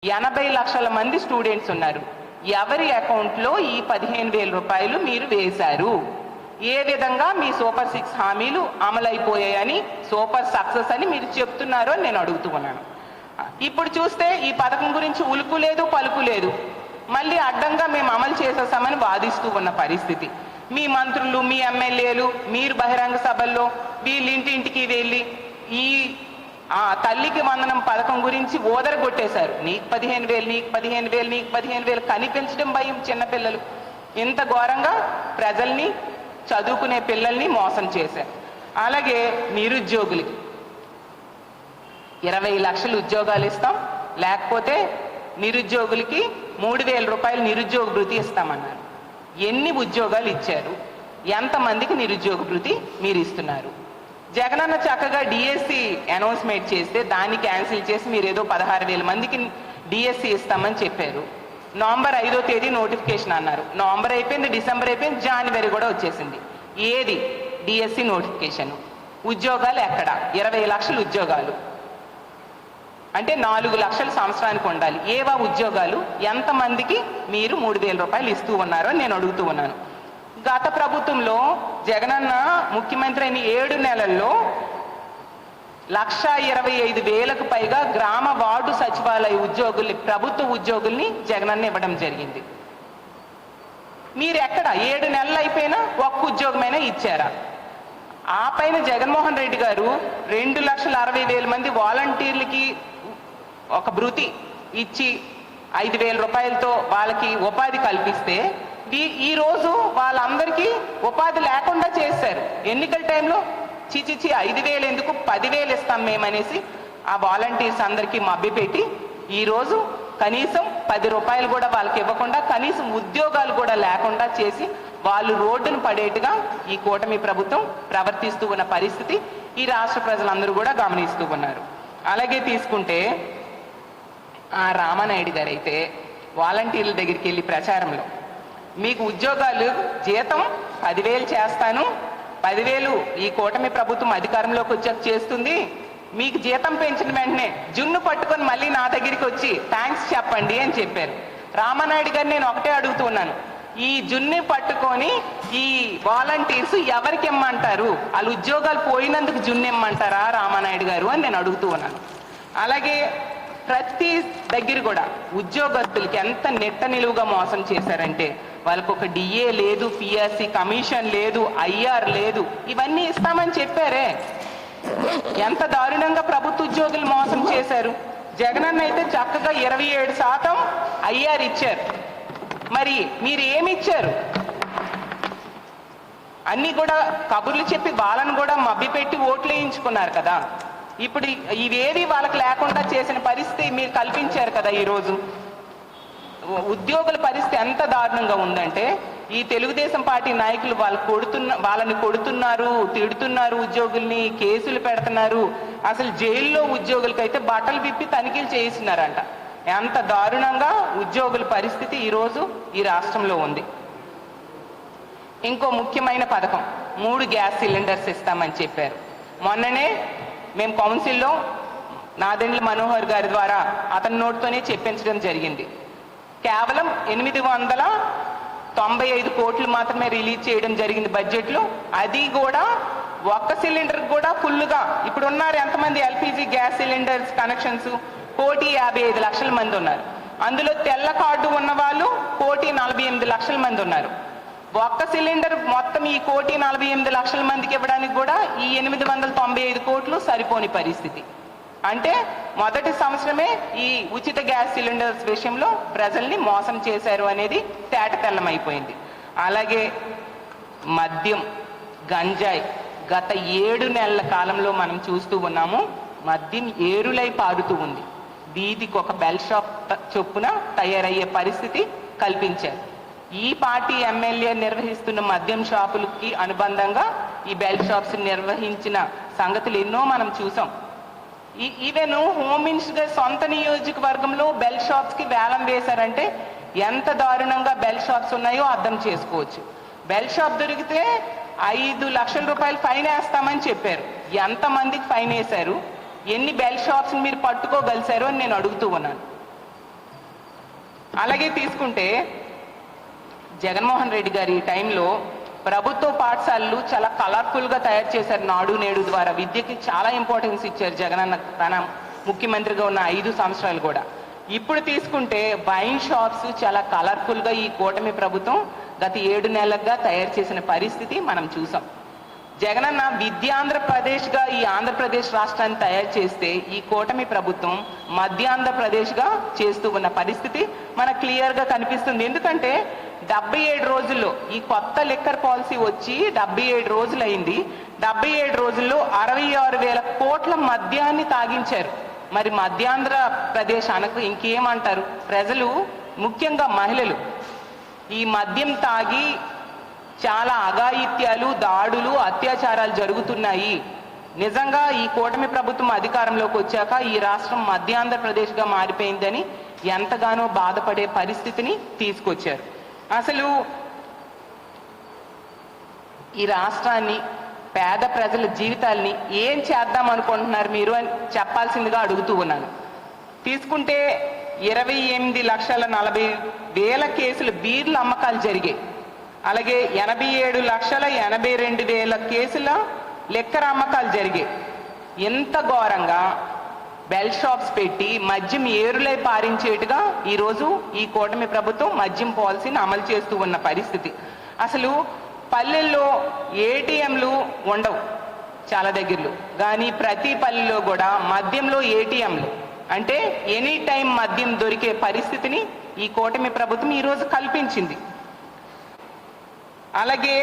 80 లక్షల మంది స్టూడెంట్స్ ఉన్నారు. ఎవరి అకౌంట్లో ఈ 15,000 రూపాయలు మీరు వేశారు? ఏ విధంగా మీ సూపర్ 6 హామీలు అమలైపోయాయని, సూపర్ సక్సెస్ అని మీరు చెప్తున్నారో నేను అడుగుతూ ఉన్నాను. ఇప్పుడు చూస్తే ఈ పథకం గురించి ఉలుకు లేదు, పలుకు లేదు. మళ్ళీ అడ్డంగా మేము అమలు చేసేస్తామని వాదిస్తూ ఉన్న పరిస్థితి. మీ మంత్రులు, మీ ఎమ్మెల్యేలు, మీరు బహిరంగ సభల్లో వీళ్ళింటింటికి వెళ్ళి ఈ తల్లికి వందనం పథకం గురించి ఓదరగొట్టేశారు. నీకు 15,000, నీకు 15,000, నీకు 15,000 కనిపించడం భయం చిన్నపిల్లలు. ఇంత ఘోరంగా ప్రజల్ని, చదువుకునే పిల్లల్ని మోసం చేశారు. అలాగే నిరుద్యోగులకి 20 లక్షలు ఉద్యోగాలు ఇస్తాం, లేకపోతే నిరుద్యోగులకి 3,000 రూపాయలు నిరుద్యోగ భృతి ఇస్తామన్నారు. ఎన్ని ఉద్యోగాలు ఇచ్చారు? ఎంతమందికి నిరుద్యోగ భృతి మీరు ఇస్తున్నారు? జగనన్న చక్కగా డిఎస్సి అనౌన్స్మెంట్ చేస్తే దాన్ని క్యాన్సిల్ చేసి మీరు ఏదో 16,000 మందికి డిఎస్సి ఇస్తామని చెప్పారు. నవంబర్ 5వ తేదీ నోటిఫికేషన్ అన్నారు. నవంబర్ అయిపోయింది, డిసెంబర్ అయిపోయింది, జనవరి కూడా వచ్చేసింది. ఏది డిఎస్సి నోటిఫికేషన్? ఉద్యోగాలు ఎక్కడ? 20 లక్షల ఉద్యోగాలు అంటే 4 లక్షల సంవత్సరానికి ఉండాలి. ఏవా ఉద్యోగాలు? ఎంతమందికి మీరు 3,000 రూపాయలు ఇస్తూ ఉన్నారో నేను అడుగుతూ ఉన్నాను. గత ప్రభుత్వంలో జగనన్న ముఖ్యమంత్రి అయిన 7 నెలల్లో 1,25,000కు పైగా గ్రామ వార్డు సచివాలయ ఉద్యోగుల్ని, ప్రభుత్వ ఉద్యోగుల్ని జగనన్న ఇవ్వడం జరిగింది. మీరు ఎక్కడ 7 నెలలు అయిపోయినా ఒక్క ఉద్యోగమైనా ఇచ్చారా? ఆ పైన జగన్మోహన్ రెడ్డి గారు 2,60,000 మంది వాలంటీర్లకి ఒక భృతి ఇచ్చి 5,000 రూపాయలతో వాళ్ళకి ఉపాధి కల్పిస్తే ఈ రోజు వాళ్ళందరికీ ఉపాధి లేకుండా చేశారు. ఎన్నికల టైంలో చిచిచి 5,000 ఎందుకు, 10,000 ఇస్తాం మేమనేసి ఆ వాలంటీర్స్ అందరికీ మభ్యపెట్టి ఈరోజు కనీసం 10 రూపాయలు కూడా వాళ్ళకి ఇవ్వకుండా, కనీసం ఉద్యోగాలు కూడా లేకుండా చేసి వాళ్ళు రోడ్డును పడేట్టుగా ఈ కూటమి ప్రభుత్వం ప్రవర్తిస్తూ ఉన్న పరిస్థితి ఈ రాష్ట్ర ప్రజలందరూ కూడా గమనిస్తూ ఉన్నారు. అలాగే తీసుకుంటే రామానాయుడు గారు అయితే వాలంటీర్ల దగ్గరికి వెళ్ళి ప్రచారంలో మీకు ఉద్యోగాలు జీతం 10,000 చేస్తాను, 10,000 ఈ కూటమి ప్రభుత్వం అధికారంలోకి వచ్చాక చేస్తుంది, మీకు జీతం పెంచిన వెంటనే జున్ను పట్టుకొని మళ్ళీ నా దగ్గరికి వచ్చి థ్యాంక్స్ చెప్పండి అని చెప్పారు. రామానాయుడు గారు నేను ఒకటే అడుగుతున్నాను, ఈ జున్ని పట్టుకొని ఈ వాలంటీర్స్ ఎవరికి ఇమ్మంటారు? వాళ్ళు ఉద్యోగాలు పోయినందుకు జున్ను ఇమ్మంటారా రామానాయుడు గారు అని నేను అడుగుతూ ఉన్నాను. అలాగే ప్రతి దగ్గర కూడా ఉద్యోగస్తులకి ఎంత నెట్ట నిలువుగా మోసం చేశారంటే వాళ్ళకు ఒక డిఏ లేదు, పిఆర్సి కమిషన్ లేదు, ఐఆర్ లేదు, ఇవన్నీ ఇస్తామని చెప్పారే. ఎంత దారుణంగా ప్రభుత్వ ఉద్యోగులు మోసం చేశారు. జగనన్న అయితే చక్కగా 27% ఐఆర్ ఇచ్చారు. మరి మీరు ఏమి ఇచ్చారు? అన్ని కూడా కబుర్లు చెప్పి వాళ్ళను కూడా మభ్యపెట్టి ఓట్లు వేయించుకున్నారు కదా. ఇప్పుడు ఇవేవి వాళ్ళకి లేకుండా చేసిన పరిస్థితి మీరు కల్పించారు కదా. ఈరోజు ఉద్యోగుల పరిస్థితి ఎంత దారుణంగా ఉందంటే ఈ తెలుగుదేశం పార్టీ నాయకులు వాళ్ళని కొడుతున్నారు, తిడుతున్నారు, ఉద్యోగుల్ని కేసులు పెడుతున్నారు. అసలు జైల్లో ఉద్యోగులకైతే బట్టలు విప్పి తనిఖీలు చేయిస్తున్నారంట. ఎంత దారుణంగా ఉద్యోగుల పరిస్థితి ఈరోజు ఈ రాష్ట్రంలో ఉంది. ఇంకో ముఖ్యమైన పథకం 3 గ్యాస్ సిలిండర్స్ ఇస్తామని చెప్పారు. మొన్ననే మేము కౌన్సిల్లో నాదెండ్ల మనోహర్ గారి ద్వారా అతని నోటితోనే చెప్పించడం జరిగింది. కేవలం 895 కోట్లు మాత్రమే రిలీజ్ చేయడం జరిగింది బడ్జెట్లో. అది కూడా ఒక్క సిలిండర్ కూడా ఫుల్గా ఇప్పుడు ఉన్నారు ఎంతమంది ఎల్పిజి గ్యాస్ సిలిండర్స్ కనెక్షన్స్? 1,55,00,000 మంది ఉన్నారు. అందులో తెల్ల కార్డు ఉన్న వాళ్ళు 1,48,00,000 మంది ఉన్నారు. ఒక్క సిలిండర్ మొత్తం ఈ 1,48,00,000 మందికి ఇవ్వడానికి కూడా ఈ 895 కోట్లు సరిపోని పరిస్థితి. అంటే మొదటి సంవత్సరమే ఈ ఉచిత గ్యాస్ సిలిండర్స్ విషయంలో ప్రజల్ని మోసం చేశారు అనేది తేటతెల్లమైపోయింది. అలాగే మద్యం, గంజాయి గత 7 నెలల కాలంలో మనం చూస్తూ ఉన్నాము. మద్యం ఏరులై పారుతూ ఉంది. వీధికి ఒక బెల్ షాప్ చొప్పున తయారయ్యే పరిస్థితి కల్పించారు. ఈ పార్టీ ఎమ్మెల్యే నిర్వహిస్తున్న మద్యం షాపులకి అనుబంధంగా ఈ బెల్ షాప్స్ నిర్వహించిన సంగతులు ఎన్నో మనం చూసాం. ఈవెన్ హోమ్ మినిస్టర్ గారి సొంత నియోజకవర్గంలో బెల్ షాప్స్కి వేలం వేశారంటే ఎంత దారుణంగా బెల్ షాప్స్ ఉన్నాయో అర్థం చేసుకోవచ్చు. బెల్ షాప్ దొరికితే 5 లక్షల రూపాయలు ఫైన్ వేస్తామని చెప్పారు. ఎంతమందికి ఫైన్ వేశారు? ఎన్ని బెల్ షాప్స్ మీరు పట్టుకోగలిశారు అని నేను అడుగుతూ ఉన్నాను. అలాగే తీసుకుంటే జగన్మోహన్ రెడ్డి గారి టైంలో ప్రభుత్వ పాఠశాలలు చాలా కలర్ఫుల్గా తయారు చేశారు. నాడు నేడు ద్వారా విద్యకి చాలా ఇంపార్టెన్స్ ఇచ్చారు జగనన్న తన ముఖ్యమంత్రిగా ఉన్న 5 సంవత్సరాలు కూడా. ఇప్పుడు తీసుకుంటే వైన్ షాప్స్ చాలా కలర్ఫుల్గా ఈ కూటమి ప్రభుత్వం గత 7 నెలలుగా తయారు చేసిన పరిస్థితి మనం చూసాం. జగనన్న విద్యాంధ్రప్రదేశ్గా ఈ ఆంధ్రప్రదేశ్ రాష్ట్రాన్ని తయారు చేస్తే ఈ కూటమి ప్రభుత్వం మధ్యాంధ్రప్రదేశ్గా చేస్తూ ఉన్న పరిస్థితి మనకు క్లియర్గా కనిపిస్తుంది. ఎందుకంటే 77 రోజుల్లో ఈ కొత్త లిక్కర్ పాలసీ వచ్చి 77 రోజులు అయింది. 77 రోజుల్లో 66,000 కోట్ల మద్యాన్ని తాగించారు. మరి మధ్యాంధ్రప్రదేశ్ అనకు ఇంకేమంటారు? ప్రజలు, ముఖ్యంగా మహిళలు ఈ మద్యం తాగి చాలా అఘాయిత్యాలు, దాడులు, అత్యాచారాలు జరుగుతున్నాయి. నిజంగా ఈ కూటమి ప్రభుత్వం అధికారంలోకి వచ్చాక ఈ రాష్ట్రం మధ్యాంధ్రప్రదేశ్గా మారిపోయిందని ఎంతగానో బాధపడే పరిస్థితిని తీసుకొచ్చారు. అసలు ఈ రాష్ట్రాన్ని, పేద ప్రజల జీవితాల్ని ఏం చేద్దాం అనుకుంటున్నారు మీరు అని చెప్పాల్సిందిగా అడుగుతూ ఉన్నాను. తీసుకుంటే 28,40,000 కేసులు బీర్ల అమ్మకాలు జరిగాయి. అలాగే 87,82,000 కేసుల లిక్కర్ అమ్మకాలు జరిగాయి. ఎంత ఘోరంగా బెల్ షాప్స్ పెట్టి మద్యం ఏరులై పారించేట్టుగా ఈరోజు ఈ కూటమి ప్రభుత్వం మద్యం పాలసీని అమలు చేస్తూ ఉన్న పరిస్థితి. అసలు పల్లెల్లో ఏటీఎంలు ఉండవు చాలా దగ్గరలో, కానీ ప్రతి పల్లెలో కూడా మద్యంలో ఏటీఎంలు, అంటే ఎనీ టైం మద్యం దొరికే పరిస్థితిని ఈ కూటమి ప్రభుత్వం ఈరోజు కల్పించింది. అలాగే